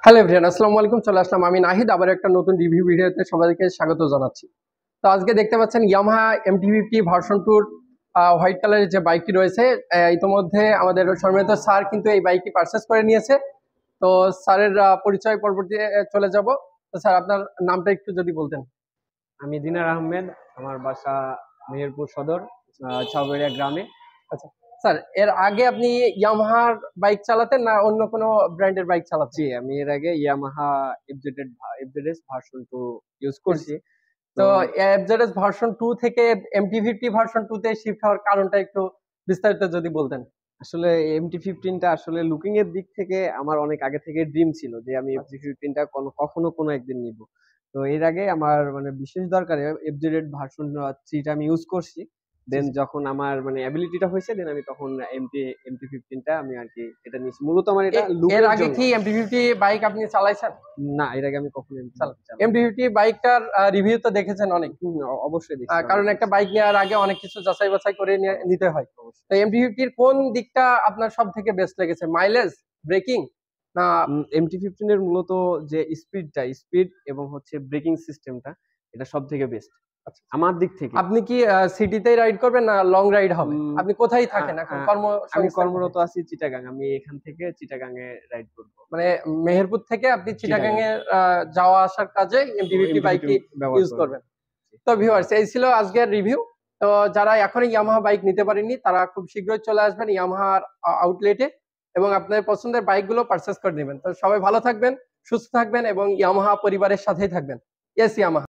Hello everyone, আসসালামু আলাইকুম। চলে আসলাম আমি নাহিদ, আবার একটা নতুন রিভিউ ভিডিওতে সবাইকে স্বাগত জানাচ্ছি। তো আজকে দেখতে পাচ্ছেন ইয়ামাহা MT-50 ভার্সন 2 হোয়াইট কালারের যে বাইকটি রয়েছে, ইতোমধ্যে আমাদের সম্মানিত স্যার কিন্তু এই বাইকটি পারচেস করে নিয়েছে। তো স্যারের পরিচয় পরবর্তী চলে যাব। তো স্যার, আপনার নামটা একটু যদি বলতেন। আমি দিনার আহমেদ। আমার বাসা মেহেরপুর সদর ছাউবেড়িয়া গ্রামে। আচ্ছা স্যার, এর আগে আপনি ইয়ামাহার বাইক চালাতেন না অন্য কোনো ব্র্যান্ডের বাইক চালাচ্ছেন? জি, আমি এর আগে ইয়ামাহা এফজেডএস ভার্সন 2 ইউজ করছি। তো তো এফজেডএস ভার্সন 2 থেকে MT-50 ভার্সন 2 তে শিফট হওয়ার কারণটা একটু বিস্তারিত যদি বলতেন। আসলে MT-15টা আসলে লুকিং এর দিক থেকে আমার অনেক আগে থেকে ড্রিম ছিল যে আমি MT-15টা কখনো কোনো একদিন নিব। তো এর আগে আমার মানে বিশেষ দরকারে এফজেড ভার্সন 3টা আমি ইউজ করছি। জি, দেন জি। যখন আমার মানে অ্যাবিলিটিটা হয়েছে দেন আমি তখন MT-15টা আমি আর কি এটা নিয়েছি। মূলত আমার এটা এর লুকের আগে জন্য। কি MT-50 বাইক আপনি চালাইছেন? না, এর আগে আমি কখনো MT-50 চালাইনি। MT-50 বাইকটার রিভিউ তো দেখেছেন অনেক। অবশ্যই দেখছি, কারণ অনেক একটা দেখছি। বাইক নেওয়ার আগে অনেক কিছু যাচাই বাছাই করে অবশ্যই, নিতে হয়। অবশ্যই। তো MT-50 কোন দিকটা আপনার সব থেকে বেস্ট লেগেছে? মাইলেজ, ব্রেকিং, না? MT-15 এর মূলত যে স্পিড এবং হচ্ছে ব্রেকিং সিস্টেমটা এটা সবথেকে বেস্ট আচ্ছা, আমার দিক থেকে। আপনি কি সিটিতেই রাইড করবেন না লং রাইড হবে? উম আপনি কোথায় আ থাকেন এখন? আ আমি কর্মসংস্থান কোথায়? কর্মরত আছি চিটাগাং। আমি এখান থেকে চিটাগাং এ রাইড করব। মানে মেহেরপুর থেকে আপনি চিটাগাং চিটাগাং এ যাওয়া আসার কাজে MT-50 MT-15 বাইকটি ব্যবহার ইউজ করব। করবেন। তো ভিউয়ার্স, এই ছিল আজকের রিভিউ। তো যারা এখনই ইয়ামাহা বাইক নিতে পারেননি, তারা খুব শীঘ্রই চলে আসবেন ইয়ামাহার আউটলেটে এবং আপনার পছন্দের বাইকগুলো পারচেজ করে নেবেন। তো সবাই ভালো থাকবেন, সুস্থ থাকবেন এবং ইয়ামাহা পরিবারের সাথেই থাকবেন। Yes Yamaha.